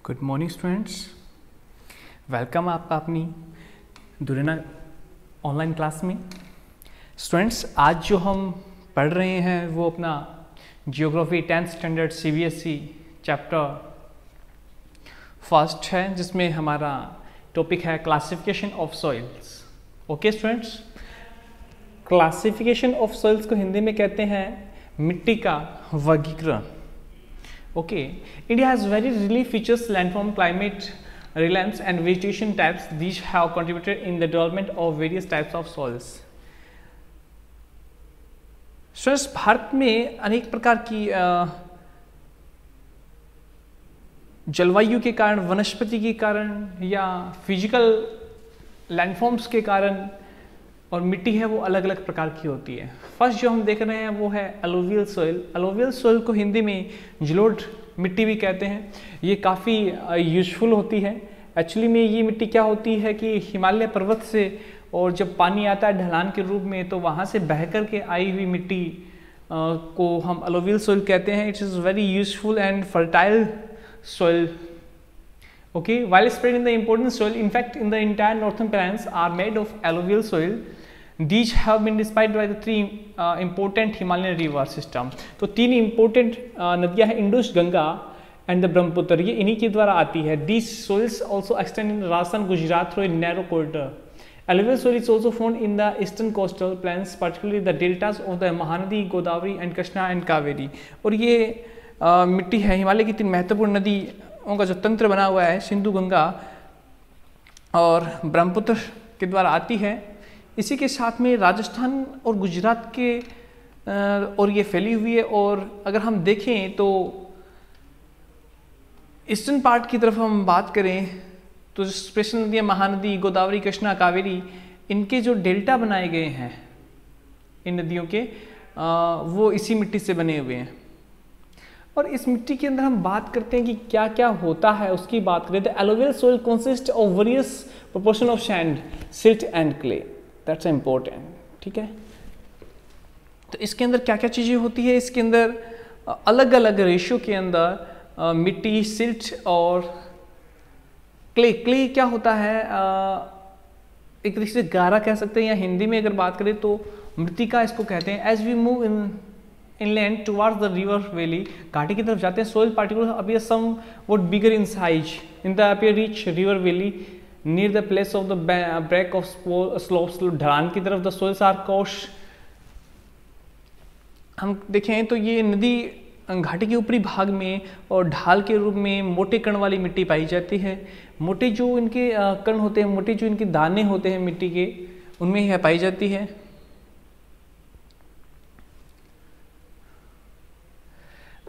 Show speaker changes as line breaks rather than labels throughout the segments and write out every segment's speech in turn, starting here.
Good morning students, welcome आपका अपनी दुरेना online class में। स्टूडेंट्स, आज जो हम पढ़ रहे हैं वो अपना geography 10th standard CBSE chapter first है, जिसमें हमारा टॉपिक है classification of soils. Okay students, classification of soils को हिंदी में कहते हैं मिट्टी का वर्गीकरण। Okay, India has very relief features, landform, climate, reliance and vegetation types. These have contributed in the development of various types of soils. Students, Bharat में अनेक प्रकार की जलवायु के कारण, वनस्पति के कारण या फिजिकल लैंडफॉर्म्स के कारण और मिट्टी है वो अलग अलग प्रकार की होती है। फर्स्ट जो हम देख रहे हैं वो है एलोवियल सॉइल। एलोवियल सॉइल को हिंदी में जलोढ़ मिट्टी भी कहते हैं। ये काफ़ी यूजफुल होती है। एक्चुअली में ये मिट्टी क्या होती है कि हिमालय पर्वत से और जब पानी आता है ढलान के रूप में, तो वहाँ से बह कर के आई हुई मिट्टी को हम एलोवियल सॉइल कहते हैं। It is very useful and fertile soil. Okay, while spread in the important soil, in fact in the entire northern plains are made of alluvial soil. These have been described by the three important Himalayan river system. तो तीन important नदियाँ हैं, Indus, Ganga and the Brahmaputra. ये इन्हीं के द्वारा आती है। These soils also extend in Rajasthan, Gujarat through a narrow corridor. Alluvial soil is also found in the eastern coastal plains, particularly the deltas of the Mahanadi, Godavari and Krishna and Kaveri. और ये मिट्टी है हिमालय की तीन महत्वपूर्ण नदियों का जो तंत्र बना हुआ है, सिंधु, गंगा और ब्रह्मपुत्र के द्वारा आती है। इसी के साथ में राजस्थान और गुजरात के और ये फैली हुई है। और अगर हम देखें तो ईस्टर्न पार्ट की तरफ हम बात करें तो स्पेशल नदियाँ महानदी, गोदावरी, कृष्णा, कावेरी, इनके जो डेल्टा बनाए गए हैं इन नदियों के, वो इसी मिट्टी से बने हुए हैं। और इस मिट्टी के अंदर हम बात करते हैं कि क्या क्या होता है, उसकी बात करें तो alluvial soil consist of various proportion of sand, silt and clay. That's important. ठीक है, तो इसके अंदर क्या क्या चीज़ें होती है, इसके अंदर अलग अलग रेशियो के अंदर मिट्टी, सिल्ट और क्ले। क्ले क्या होता है, एक तरीके से गारा कह सकते हैं, या हिंदी में अगर बात करें तो मृतिका इसको कहते हैं। As we move inland towards the river valley, घाटी की तरफ जाते हैं, soil particles appear somewhat bigger in size in the appear reach river valley near the place of the break of slopes. ढलान की तरफ the soils are coarse. हम देखें तो ये नदी घाटी के ऊपरी भाग में और ढाल के रूप में मोटे कण वाली मिट्टी पाई जाती है। मोटे जो इनके कण होते हैं, मोटे जो इनके दाने होते हैं मिट्टी के, उनमें यह पाई जाती है।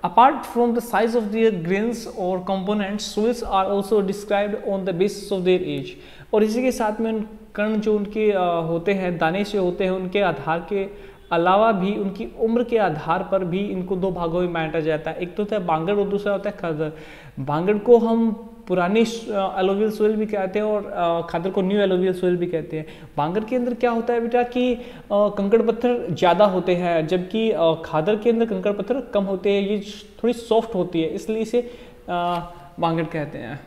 Apart from the size of their grains or components, soils are also described on the basis of their age. और इसी के साथ में कण जो उनके होते हैं, दाने से होते हैं, उनके आधार के अलावा भी उनकी उम्र के आधार पर भी इनको दो भागों में बांटा जाता है। एक तो होता है बांगड़ और दूसरा होता है खादर। बांगड़ को हम पुरानी एलोवियल सोइल भी कहते हैं और खादर को न्यू एलोवियल सोइल भी कहते हैं। बांगड़ के अंदर क्या होता है बेटा कि कंकड़ पत्थर ज़्यादा होते हैं, जबकि खादर के अंदर कंकड़ पत्थर कम होते हैं। ये थोड़ी सॉफ्ट होती है, इसलिए इसे बांगड़ कहते हैं,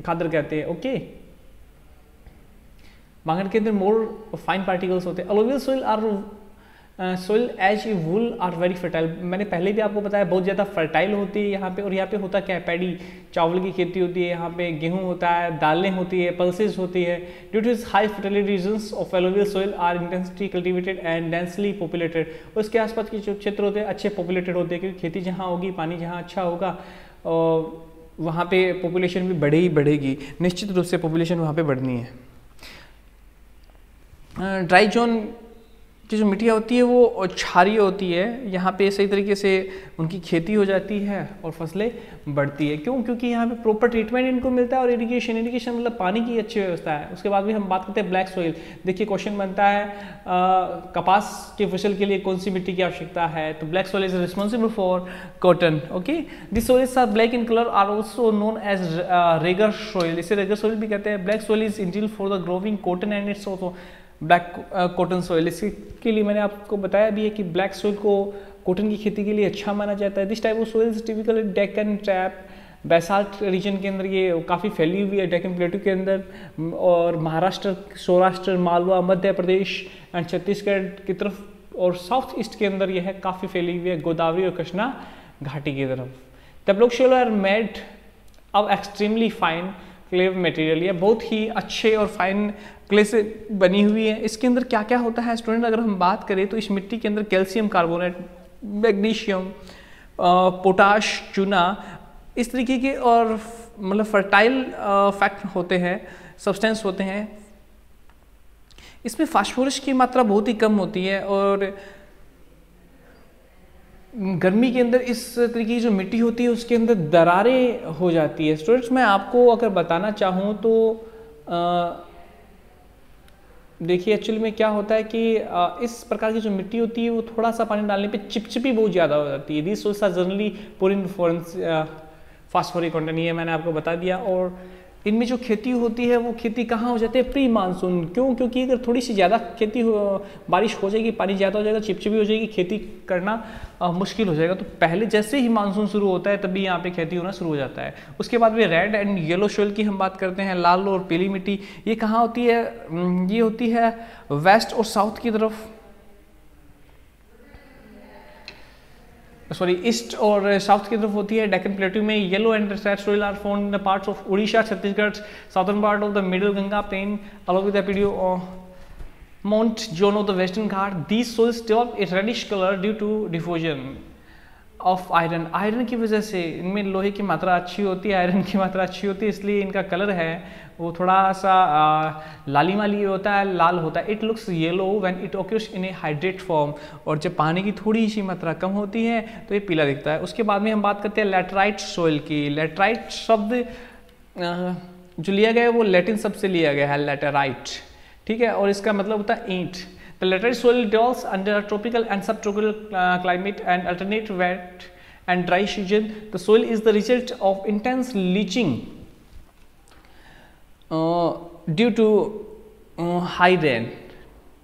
खादर कहते हैं। ओके, बांगड़ के अंदर मोर फाइन पार्टिकल्स होते हैं। Alluvial soil are soil as a whole are very fertile. मैंने पहले भी आपको बताया बहुत ज़्यादा फर्टाइल होती है यहाँ पे। और यहाँ पे होता क्या है, पैडी, चावल की खेती होती है, यहाँ पे गेहूँ होता है, दालें होती है, पल्सेस होती है। Due to high fertility regions of alluvial soil are intensity cultivated and densely populated. और इसके आसपास के जो क्षेत्र होते हैं अच्छे पॉपुलेटेड होते हैं, क्योंकि खेती जहाँ होगी, पानी जहाँ अच्छा होगा, वहाँ पे पॉपुलेशन भी बढ़े ही बढ़ेगी। निश्चित रूप से पॉपुलेशन वहाँ पर बढ़नी है। ड्राई जोन की जो मिट्टियाँ होती है वो क्षारीय होती है। यहाँ पे सही तरीके से उनकी खेती हो जाती है और फसलें बढ़ती है। क्यों? क्योंकि यहाँ पे प्रॉपर ट्रीटमेंट इनको मिलता है और इरिगेशन मतलब पानी की अच्छी व्यवस्था है। उसके बाद भी हम बात करते हैं ब्लैक सॉइल। देखिए क्वेश्चन बनता है कपास की फसल के लिए कौन सी मिट्टी की आवश्यकता है, तो black soil is responsible for cotton. Okay, this soils are black in colour, are also known as regur soil. इसे रेगर सॉइल भी कहते हैं। Black soil is ideal for the growing cotton and it's also black cotton soil. इसके लिए मैंने आपको बताया भी है कि ब्लैक सॉइल को कॉटन की खेती के लिए अच्छा माना जाता है। This type of soil is typically Deccan trap basalt region के अंदर ये काफ़ी फैली हुई है, डेक्कन प्लेटू के अंदर, और महाराष्ट्र, सौराष्ट्र, मालवा, मध्य प्रदेश एंड छत्तीसगढ़ की तरफ, और साउथ ईस्ट के अंदर यह काफ़ी फैली हुई है गोदावरी और कृष्णा घाटी की तरफ। The black soil are made of extremely fine clay material, ये बहुत ही अच्छे और फाइन क्ले से बनी हुई है। इसके अंदर क्या क्या होता है स्टूडेंट, अगर हम बात करें तो इस मिट्टी के अंदर कैल्शियम कार्बोनेट, मैग्नीशियम, पोटाश, चूना, इस तरीके के और मतलब फर्टाइल फैक्ट होते हैं, सब्सटेंस होते हैं। इसमें फास्फोरस की मात्रा बहुत ही कम होती है, और गर्मी के अंदर इस तरीके की जो मिट्टी होती है उसके अंदर दरारें हो जाती है। स्टूडेंट्स मैं आपको अगर बताना चाहूँ तो देखिए एक्चुअली में क्या होता है कि इस प्रकार की जो मिट्टी होती है वो थोड़ा सा पानी डालने पे चिपचिपी बहुत ज़्यादा हो जाती है। This soils are generally poor in phosphoric content, ये मैंने आपको बता दिया। और इनमें जो खेती होती है वो खेती कहाँ हो जाती है, प्री मानसून। क्यों? क्योंकि अगर थोड़ी सी ज़्यादा खेती बारिश हो जाएगी, पानी ज़्यादा हो जाएगा, चिपचिपी हो जाएगी, खेती करना मुश्किल हो जाएगा। तो पहले जैसे ही मानसून शुरू होता है तभी यहाँ पे खेती होना शुरू हो जाता है। उसके बाद में रेड एंड येलो सोइल की हम बात करते हैं, लाल और पीली मिट्टी, ये कहाँ होती है? ये होती है वेस्ट और साउथ की तरफ, सॉरी ईस्ट और साउथ की तरफ होती है। डेक्कन प्लेटू में yellow and red soil are found in the parts of Orissa, Chhattisgarh, southern part of the middle Ganga plain along with the Pidio Mount John of the Western Ghat. These soils develop a reddish color due to diffusion of iron. Iron की वजह से इनमें लोहे की मात्रा अच्छी होती है, आयरन की मात्रा अच्छी होती है, इसलिए इनका कलर है वो थोड़ा सा लालिमाली होता है, लाल होता है। It looks yellow when it occurs in a hydrate form, और जब पानी की थोड़ी सी मात्रा कम होती है तो ये पीला दिखता है। उसके बाद में हम बात करते हैं लैटराइट सोइल की। लैटराइट शब्द जो लिया गया है वो लैटिन शब्द से लिया गया है, लैटराइट, ठीक है, और इसका मतलब होता है ईंट। The laterite soil develops under tropical and subtropical climate and alternate wet and dry season. The soil is the result of intense leaching due to high rain,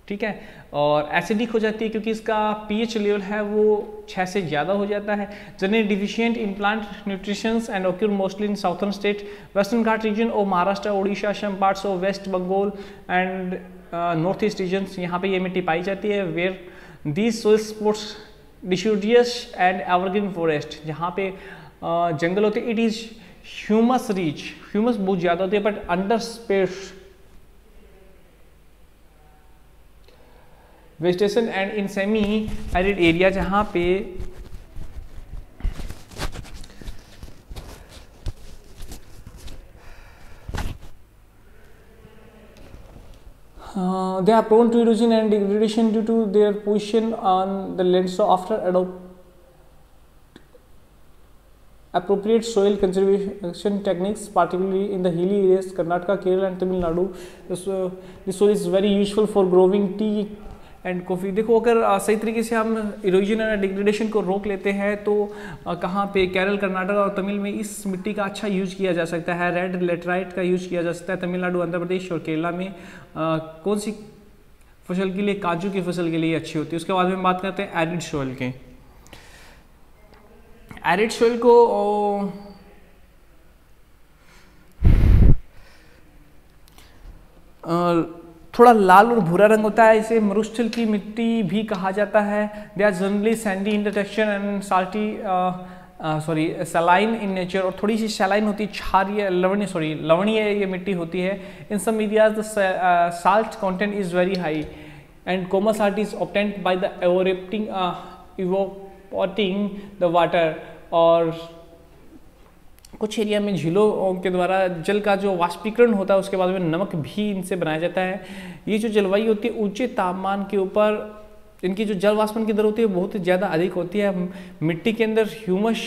ठीक है, और एसिडिक हो जाती है क्योंकि इसका pH लेवल है वो 6 से ज़्यादा हो जाता है। Generally deficient in plant nutritions and occur mostly in southern state, western Ghat region और Maharashtra, Orissa, some parts of West Bengal and north east regions, यहाँ पे ये मिट्टी पाई जाती है। Where these soil supports deciduous and evergreen forest, जहाँ पे जंगल होते हैं। It is humus rich, humus बहुत ज़्यादा होती है but under space vegetation and in semi arid area, जहाँ पे they are prone to erosion and degradation due to their position on the land. So after appropriate soil conservation techniques, particularly in the hilly areas, Karnataka, Kerala and Tamil Nadu, this soil is very useful for growing tea and coffee. देखो अगर सही तरीके से हम erosion and degradation को रोक लेते हैं तो कहाँ पे केरल, कर्नाटक और तमिल में इस मिट्टी का अच्छा यूज किया जा सकता है। रेड लेटराइट का यूज किया जा सकता है तमिलनाडु, आंध्र प्रदेश और केरला में। कौन सी फसल के लिए? काजू की फसल के लिए अच्छी होती है। उसके बाद में बात करते हैं एरिड सोइल के। एरिड सोइल को थोड़ा लाल और भूरा रंग होता है, इसे मरुस्थल की मिट्टी भी कहा जाता है। They are generally sandy in the texture and salty saline in nature, और थोड़ी सी सलाइन होती है, क्षारीय लवणीय ये मिट्टी होती है। In some areas the salt content is very high and common salt is obtained by the evaporating the water, और कुछ एरिया में झीलों के द्वारा जल का जो वाष्पीकरण होता है उसके बाद में नमक भी इनसे बनाया जाता है। ये जो जलवायु होती है ऊंचे तापमान के ऊपर इनकी जो जल वाष्पन की दर होती है बहुत ज़्यादा अधिक होती है। मिट्टी के अंदर ह्यूमस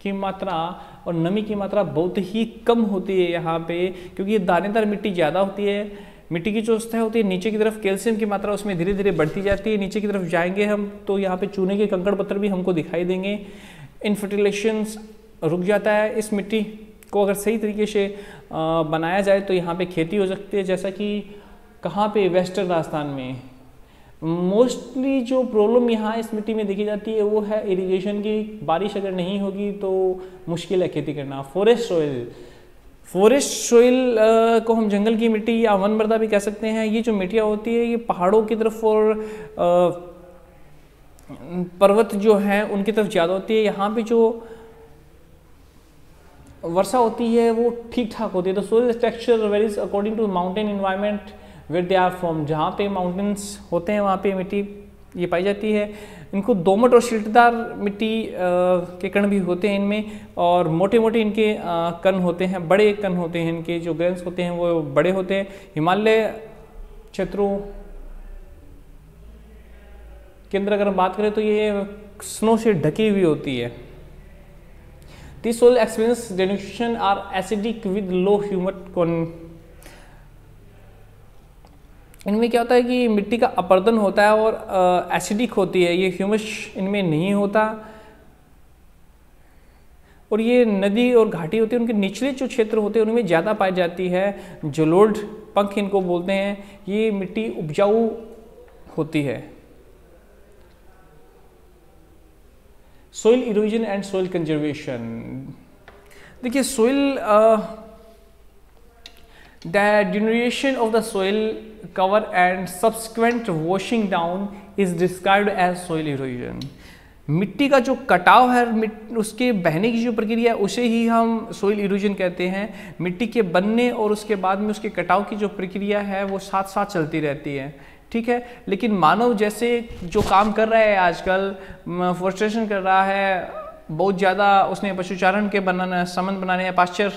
की मात्रा और नमी की मात्रा बहुत ही कम होती है यहाँ पे, क्योंकि ये दानेदार मिट्टी ज़्यादा होती है। मिट्टी की जो सतह होती है नीचे की तरफ कैल्शियम की मात्रा उसमें धीरे धीरे बढ़ती जाती है। नीचे की तरफ जाएंगे हम तो यहाँ पे चूने के कंकड़ पत्थर भी हमको दिखाई देंगे। इनफर्टिलाइजेशंस रुक जाता है। इस मिट्टी को अगर सही तरीके से बनाया जाए तो यहाँ पे खेती हो सकती है, जैसा कि कहाँ पे? वेस्टर्न राजस्थान में। मोस्टली जो प्रॉब्लम यहाँ इस मिट्टी में देखी जाती है वो है इरिगेशन की। बारिश अगर नहीं होगी तो मुश्किल है खेती करना। फॉरेस्ट सॉइल को हम जंगल की मिट्टी या वन मृदा भी कह सकते हैं। ये जो मिट्टियाँ होती है ये पहाड़ों की तरफ और पर्वत जो हैं उनकी तरफ ज़्यादा होती है। यहाँ पे जो वर्षा होती है वो ठीक ठाक होती है। तो soil texture varies according to mountain environment where they are from. जहाँ पे माउंटेन्स होते हैं वहाँ पे मिट्टी ये पाई जाती है। इनको दोमट और छिलटेदार मिट्टी के कण भी होते हैं इनमें, और मोटे मोटे इनके कण होते हैं, बड़े कण होते हैं। इनके जो ग्रेन्स होते हैं वो बड़े होते हैं। हिमालय क्षेत्रों के अंदर अगर हम बात करें तो ये स्नो से ढकी हुई होती है। These soil experience denutrition are acidic with low humid con। इनमें क्या होता है कि मिट्टी का अपरदन होता है और एसिडिक होती है, ये ह्यूमस इनमें नहीं होता। और ये नदी और घाटी होती है, उनके निचले जो क्षेत्र होते हैं उनमें ज़्यादा पाई जाती है। जलोढ़ पंख इनको बोलते हैं। ये मिट्टी उपजाऊ होती है। Soil erosion and soil conservation. देखिए soil the denudation of the soil cover and subsequent washing down is described as soil erosion. मिट्टी का जो कटाव है, उसके बहने की जो प्रक्रिया है उसे ही हम सोइल इरोजन कहते हैं। मिट्टी के बनने और उसके बाद में उसके कटाव की जो प्रक्रिया है वो साथ साथ चलती रहती है, ठीक है। लेकिन मानव जैसे जो काम कर रहा है आजकल, फोरेस्टेशन कर रहा है बहुत ज़्यादा, उसने पशुचारण के संबंध बनाने या पास्चर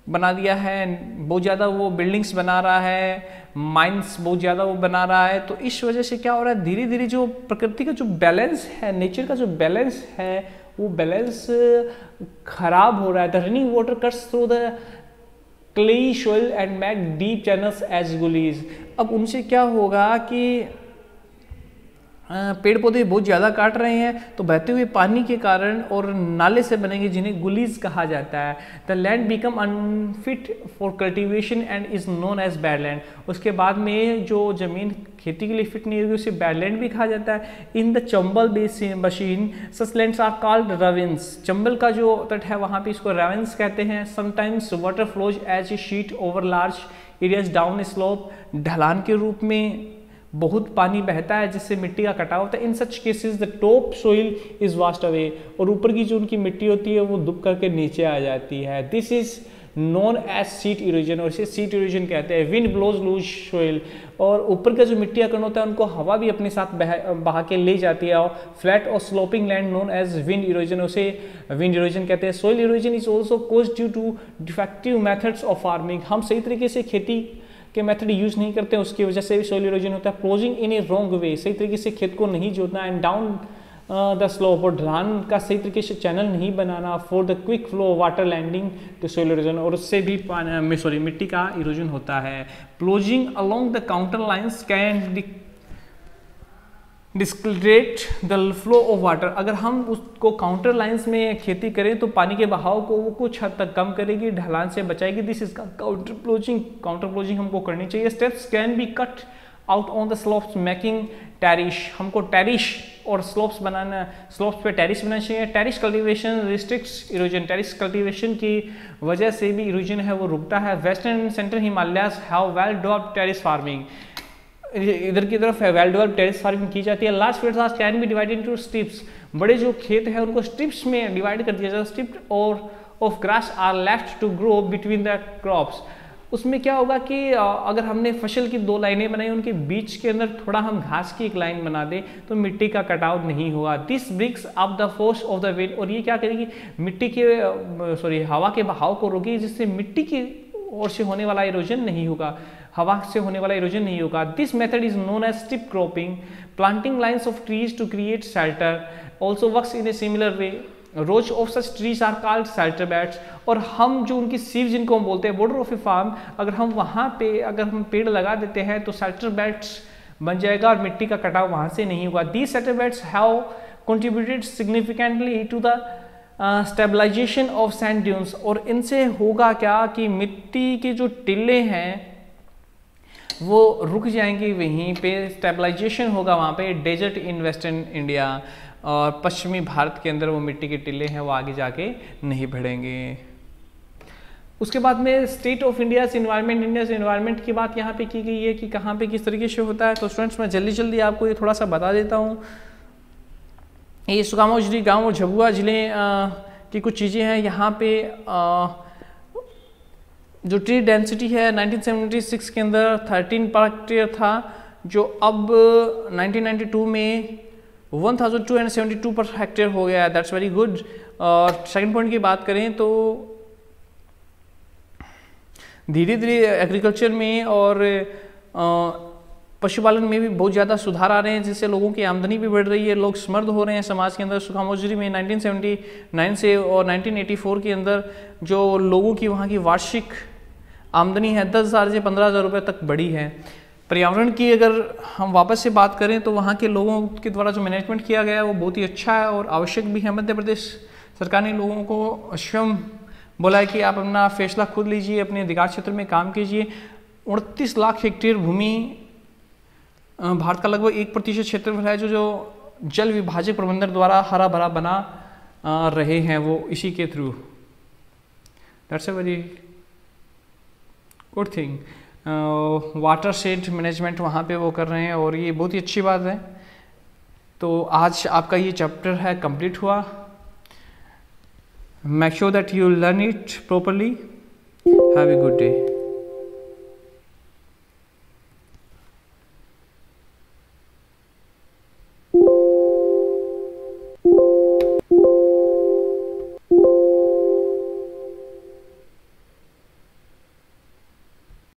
बना दिया है, बहुत ज़्यादा वो बिल्डिंग्स बना रहा है, माइंस बहुत ज़्यादा वो बना रहा है। तो इस वजह से क्या हो रहा है, धीरे धीरे जो प्रकृति का जो बैलेंस है, नेचर का जो बैलेंस है, वो बैलेंस खराब हो रहा है। The running water cuts through the clayey soil and make deep channels as gullies. अब उनसे क्या होगा कि पेड़ पौधे बहुत ज़्यादा काट रहे हैं, तो बहते हुए पानी के कारण और नाले से बनेंगे जिन्हें गुलीज कहा जाता है। The land become unfit for cultivation and is known as badland. उसके बाद में जो ज़मीन खेती के लिए फिट नहीं होगी उसे बैडलैंड भी कहा जाता है। In the Chambal basin such lands are called ravines. Chambal का जो तट है वहाँ पे इसको रविन्स कहते हैं। Sometimes water flows as a sheet over large areas down slope. ढलान के रूप में बहुत पानी बहता है जिससे मिट्टी का कटाव होता है। In such cases the top soil is washed away. और ऊपर की जो उनकी मिट्टी होती है वो दुब करके नीचे आ जाती है। This is known as sheet erosion, और इसे सीट इरोजन कहते हैं। Wind blows loose soil. और ऊपर का जो मिट्टी का कण होता है उनको हवा भी अपने साथ बहा के ले जाती है। और फ्लैट और sloping land known as wind erosion, उसे विंड इरोजन कहते हैं। Soil erosion is also caused due to defective methods of farming. हम सही तरीके से खेती के मेथड यूज नहीं करते हैं, उसकी वजह से भी सोइल इरोजन होता है। प्लोजिंग इन ए रॉन्ग वे, सही तरीके से खेत को नहीं जोतना। एंड डाउन द स्लोप, और ढलान का सही तरीके से चैनल नहीं बनाना। For the quick flow water leading to soil erosion, और उससे भी मिट्टी का इरोजन होता है। Ploughing along the contour lines can decelerate the flow of water. अगर हम उसको काउंटर लाइंस में खेती करें तो पानी के बहाव को वो कुछ हद तक कम करेगी, ढलान से बचाएगी। This is contour ploughing. Contour ploughing हमको करनी चाहिए। Steps can be cut out on the slopes making terraces. हमको टेरिश और स्लोप्स बनाना, स्लोप्स पे टेरिस बनाना चाहिए। Terrace cultivation restricts erosion. Terrace cultivation की वजह से भी इरोजन है वो रुकता है। Western and central Himalayas have well developed terrace farming. इधर की तरफ है वेल डेवलप्ड टेरिस फार्मिंग की जाती है। Large fields can be divided into strips. बड़े जो खेत है उनको स्ट्रिप्स में डिवाइड कर दिया जाता है। स्ट्रिप और of grass are left to grow between the crops. उसमें क्या होगा कि अगर हमने फसल की दो लाइनें बनाई, उनके बीच के अंदर थोड़ा हम घास की एक लाइन बना दें तो मिट्टी का कटाव नहीं होगा। This breaks up the force of the wind. और ये क्या करेगी, मिट्टी के हवा के बहाव को रोकेगी, जिससे मिट्टी की ओर से होने वाला इरोजन नहीं होगा, हवा से होने वाला इरोजन नहीं होगा। This method is known as strip cropping. Planting lines of trees to create shelter also works in a similar way. Rows of such trees are called shelter belts. और हम जो उनकी सीव जिनको हम बोलते हैं, बॉर्डर ऑफ ए फार्म, अगर हम वहाँ पे अगर हम पेड़ लगा देते हैं तो शेल्टर बेड्स बन जाएगा और मिट्टी का कटाव वहाँ से नहीं होगा। These shelter belts have contributed significantly to the stabilisation of sand dunes. और इनसे होगा क्या कि मिट्टी के जो टिल्ले हैं वो रुक जाएंगी वहीं पे, स्टेबलाइजेशन होगा वहाँ पे। डेजर्ट इन वेस्टर्न इंडिया और पश्चिमी भारत के अंदर वो मिट्टी के टिले हैं वो आगे जाके नहीं बढ़ेंगे। उसके बाद में स्टेट ऑफ इंडिया से इन्वायरमेंट, इंडिया से इन्वायरमेंट की बात यहाँ पे की गई है कि कहाँ पे किस तरीके से होता है। तो स्टूडेंट्स मैं जल्दी जल्दी आपको ये थोड़ा सा बता देता हूँ। ये सुकामा उजरी गाँव और झाबुआ ज़िले की कुछ चीज़ें हैं। यहाँ पे जो ट्री डेंसिटी है 1976 के अंदर 13 पर हेक्टेयर था, जो अब 1992 में 1272 पर हेक्टेयर हो गया है। That's very good. और सेकंड पॉइंट की बात करें तो धीरे धीरे एग्रीकल्चर में और पशुपालन में भी बहुत ज़्यादा सुधार आ रहे हैं, जिससे लोगों की आमदनी भी बढ़ रही है, लोग समृद्ध हो रहे हैं समाज के अंदर। सुकामा उजरी में 1979 से और 1984 के अंदर जो लोगों की वहाँ की वार्षिक आमदनी है 10,000 से 15,000 रुपये तक बढ़ी है। पर्यावरण की अगर हम वापस से बात करें तो वहाँ के लोगों के द्वारा जो मैनेजमेंट किया गया है वो बहुत ही अच्छा है और आवश्यक भी है। मध्य प्रदेश सरकार ने लोगों को स्वयं बोला है कि आप अपना फैसला खुद लीजिए, अपने अधिकार क्षेत्र में काम कीजिए। 38 लाख हेक्टेयर भूमि भारत का लगभग 1% क्षेत्रफल है जो जल विभाजक प्रबंधन द्वारा हरा भरा बना रहे हैं वो इसी के through. That's a very good thing. Water shade management वहाँ पे वो कर रहे हैं और ये बहुत ही अच्छी बात है। तो आज आपका ये चैप्टर है कंप्लीट हुआ। Make sure that you learn it properly. Have a good day.